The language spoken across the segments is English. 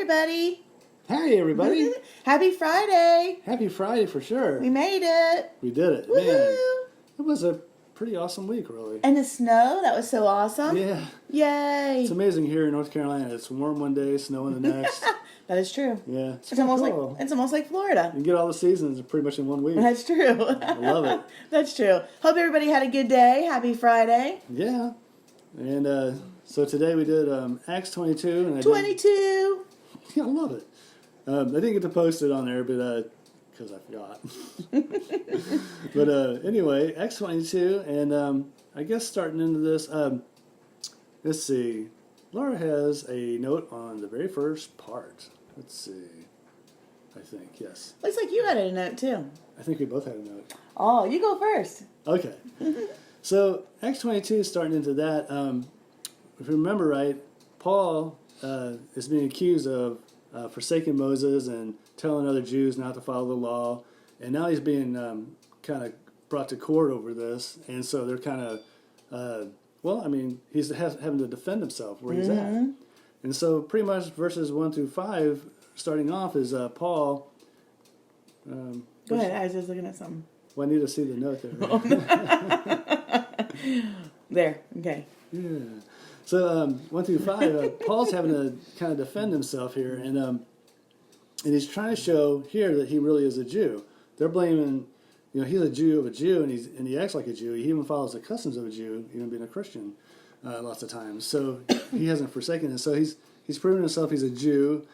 everybody. Hi, everybody. Happy Friday. Happy Friday for sure. We made it. We did it. Woo-hoo. Man, it was a pretty awesome week, really. And the snow, that was so awesome. Yeah. Yay. It's amazing here in North Carolina. It's warm one day, snow in the next. That is true. Yeah. It's almost cool. like Florida. You get all the seasons pretty much in 1 week. That's true. I love it. That's true. Hope everybody had a good day. Happy Friday. Yeah. And so today we did Acts 22. And 22. Yeah, I love it. I didn't get to post it on there, but because I forgot. But anyway, Acts 22, and I guess starting into this, let's see. Laura has a note on the very first part. Let's see. I think, yes. Looks like you had a note too. I think we both had a note. Oh, you go first. Okay. So, Acts 22, starting into that, if you remember right, Paul is being accused of forsaking Moses and telling other Jews not to follow the law. And now he's being kind of brought to court over this. And so they're kind of, he's having to defend himself where he's at. And so pretty much verses 1 through 5, starting off, is Paul. Go ahead. I was just looking at something. Well, I need to see the note there. There. Okay. Yeah. So 1 through 5, Paul's having to kind of defend himself here, and he's trying to show here that he really is a Jew. They're blaming, he's a Jew of a Jew, and he acts like a Jew. He even follows the customs of a Jew, even being a Christian, lots of times. So he hasn't forsaken it. So he's proven himself he's a Jew.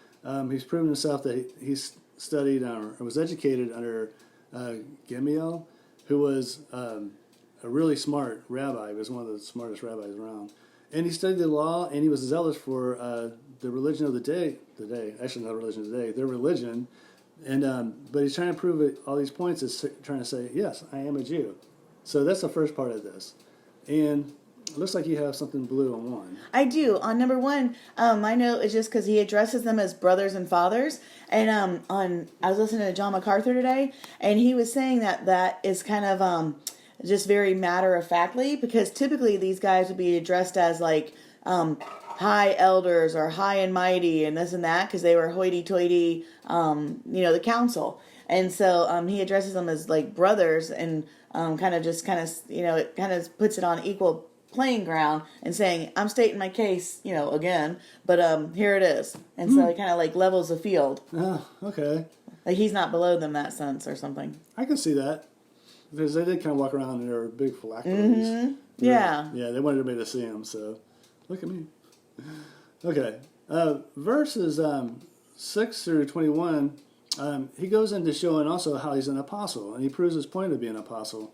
He's proven himself that he's studied or was educated under Gamaliel, who was a really smart rabbi. He was one of the smartest rabbis around. And he studied the law, and he was zealous for the religion of the day. Actually, not religion of the day, their religion. And but he's trying to prove it. All these points is trying to say, yes, I am a Jew. So that's the first part of this. And it looks like you have something blue on one. I do. On number 1, my note is just because he addresses them as brothers and fathers. And I was listening to John MacArthur today, and he was saying that is kind of just very matter-of-factly, because typically these guys would be addressed as like high elders or high and mighty and this and that, because they were hoity-toity, the council. And so he addresses them as like brothers, and it kind of puts it on equal playing ground and saying, I'm stating my case, again, but here it is. And so it kind of like levels the field. Oh, okay. Like he's not below them in that sense or something. I can see that. Because they did kind of walk around and they were big phylacteries. Mm-hmm. Yeah. Yeah, they wanted everybody to see them, so look at me. Okay. Verses 6 through 21, he goes into showing also how he's an apostle, and he proves his point of being an apostle.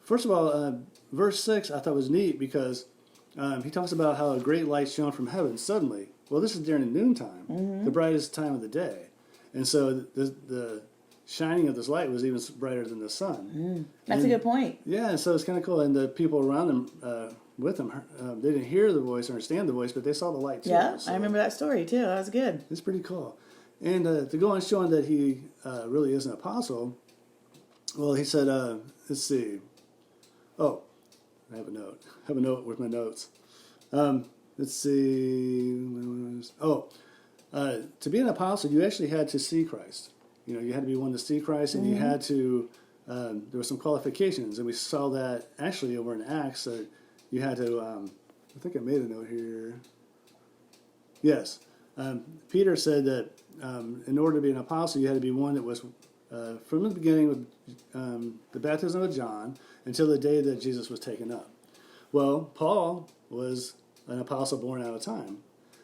First of all, verse 6 I thought was neat because he talks about how a great light shone from heaven suddenly. Well, this is during noontime, the brightest time of the day. And so the shining of this light was even brighter than the sun. That's a good point. Yeah, and so it's kind of cool. And the people around him, with him, they didn't hear the voice or understand the voice, but they saw the light too. Yeah, so I remember that story too. That was good. it's pretty cool. And to go on showing that he really is an apostle, well, he said, let's see. Oh, I have a note. I have a note with my notes. Let's see. To be an apostle, you actually had to see Christ. You had to be one to see Christ, and you had to, there were some qualifications, and we saw that actually over in Acts, that you had to, I think I made a note here. Yes. Peter said that in order to be an apostle, you had to be one that was from the beginning with the baptism of John until the day that Jesus was taken up. Well, Paul was an apostle born out of time.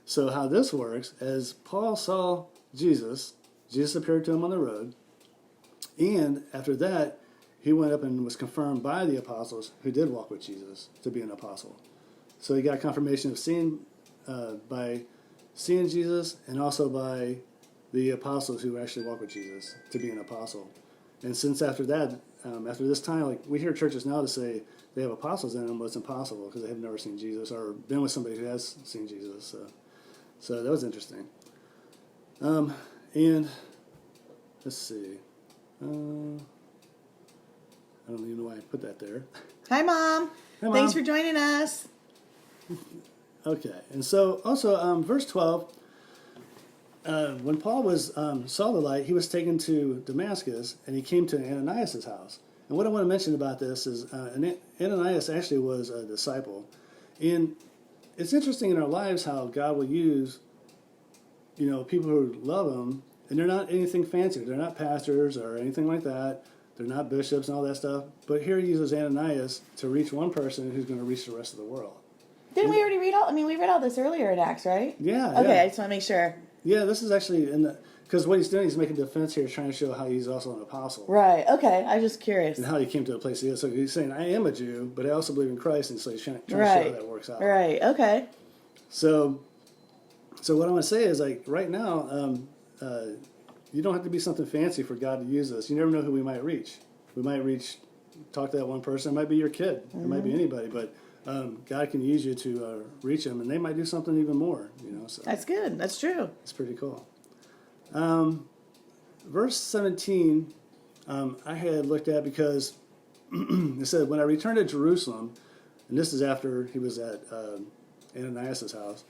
So how this works, as Paul saw Jesus appeared to him on the road, and after that, he went up and was confirmed by the apostles who did walk with Jesus to be an apostle. So he got confirmation of seeing by seeing Jesus, and also by the apostles who actually walked with Jesus to be an apostle. And since after that, after this time, like we hear churches now to say they have apostles in them, but it's impossible because they have never seen Jesus or been with somebody who has seen Jesus. So that was interesting. And let's see. I don't even know why I put that there. Hi, Mom. Hi, Mom. Thanks for joining us. Okay, and so also verse 12, when Paul was saw the light, he was taken to Damascus, and he came to Ananias' house. And what I want to mention about this is Ananias actually was a disciple, and it's interesting in our lives how God will use, people who love Him, and they're not anything fancy. They're not pastors or anything like that. They're not bishops and all that stuff. But here He uses Ananias to reach one person who's going to reach the rest of the world. Didn't we already read all? I mean, we read all this earlier in Acts, right? Yeah. Okay, yeah. I just want to make sure. Yeah, this is actually because what he's doing, he's making defense here, trying to show how he's also an apostle. Right. Okay. I was just curious. And how he came to the place he is. So he's saying, I am a Jew, but I also believe in Christ, and so he's trying to show how that works out. Right. Okay. So what I want to say is, like, right now, you don't have to be something fancy for God to use us. You never know who we might reach. We might talk to that one person. It might be your kid. It might be anybody, but God can use you to reach them, and they might do something even more. So That's good. That's true. it's pretty cool. Verse 17, I had looked at because it said, when I returned to Jerusalem, and this is after he was at Ananias' house,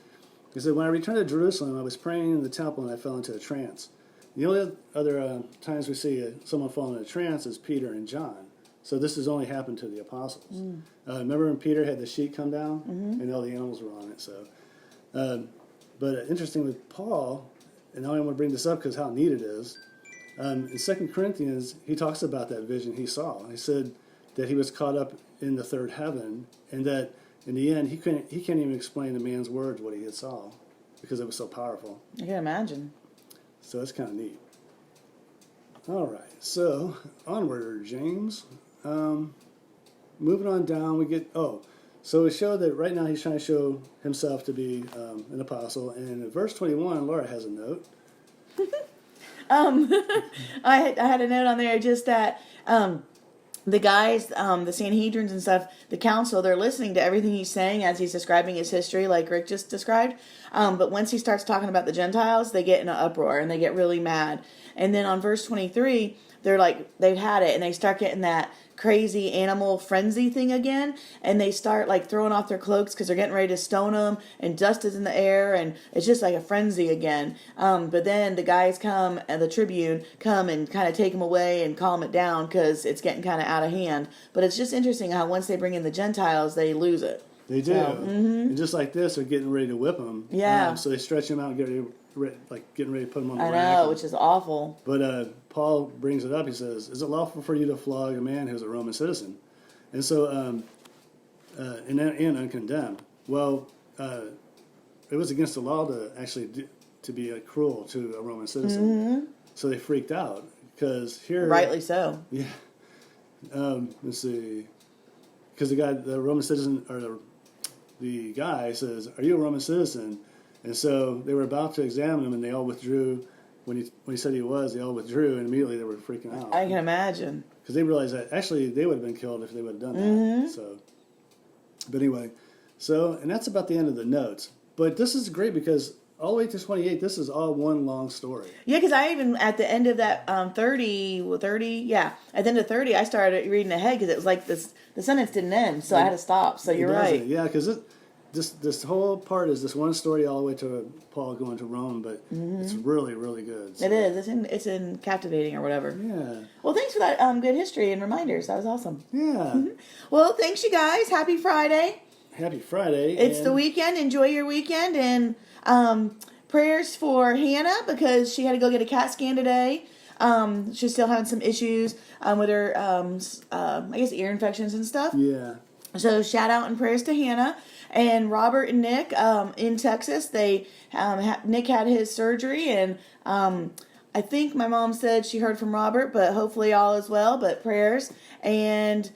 he said, when I returned to Jerusalem, I was praying in the temple and I fell into a trance. The only other times we see someone fall into a trance is Peter and John. So this has only happened to the apostles. Remember when Peter had the sheet come down and all the animals were on it? So, but interesting with Paul, and I only want to bring this up because how neat it is. In 2 Corinthians, he talks about that vision he saw. He said that he was caught up in the third heaven, and that in the end he can't even explain the man's words what he had saw because it was so powerful. I can imagine. So that's kind of neat. All right, so onward, James. Moving on down, we get so it showed that right now he's trying to show himself to be an apostle, and in verse 21, Laura has a note. I had a note on there just that the guys, the Sanhedrins and stuff, the council, they're listening to everything he's saying as he's describing his history, like Rick just described. But once he starts talking about the Gentiles, they get in an uproar and they get really mad. And then on verse 23, they're like, they've had it, and they start getting that crazy animal frenzy thing again, and they start like throwing off their cloaks because they're getting ready to stone them, and dust is in the air, and it's just like a frenzy again. But then the guys come, and the tribune come and kind of take them away and calm it down because it's getting kind of out of hand. But it's just interesting how once they bring in the Gentiles, they lose it. They do. And just like this, they're getting ready to whip them. Yeah. So they stretch them out and getting ready to put them on the rack. I know, which is awful. But Paul brings it up. He says, is it lawful for you to flog a man who's a Roman citizen? And so, and uncondemned. Well, it was against the law to actually to be cruel to a Roman citizen. So they freaked out because here... Rightly so. Yeah. Let's see. Because the Roman citizen, or the guy says, are you a Roman citizen? And so they were about to examine him, and they all withdrew. When he said he was, they all withdrew, and immediately they were freaking out. I can imagine. Because they realized that actually they would have been killed if they would have done that. So, but anyway, and that's about the end of the notes. But this is great because all the way to 28, this is all one long story. Yeah, because I even, at the end of that 30, at the end of 30, I started reading ahead because it was like the sentence didn't end, so I had to stop. So you're right. Yeah, because this whole part is this one story all the way to Paul going to Rome, but it's really, really good. So. It is. It's in captivating or whatever. Yeah. Well, thanks for that good history and reminders. That was awesome. Yeah. Well, thanks you guys. Happy Friday. Happy Friday. It's the weekend. Enjoy your weekend. And prayers for Hannah because she had to go get a CAT scan today. She's still having some issues with her, I guess, ear infections and stuff. Yeah. So shout out and prayers to Hannah. And Robert and Nick in Texas, they Nick had his surgery, and I think my mom said she heard from Robert, but hopefully all is well. But prayers and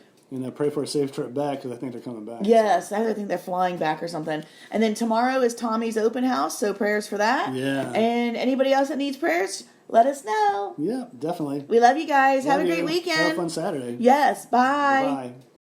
pray for a safe trip back because I think they're coming back. Yes, I think they're flying back or something. And then tomorrow is Tommy's open house, so prayers for that. Yeah. And anybody else that needs prayers, let us know. Yeah, definitely. We love you guys. Have a great Have weekend. a fun Saturday. Yes. Bye. Bye.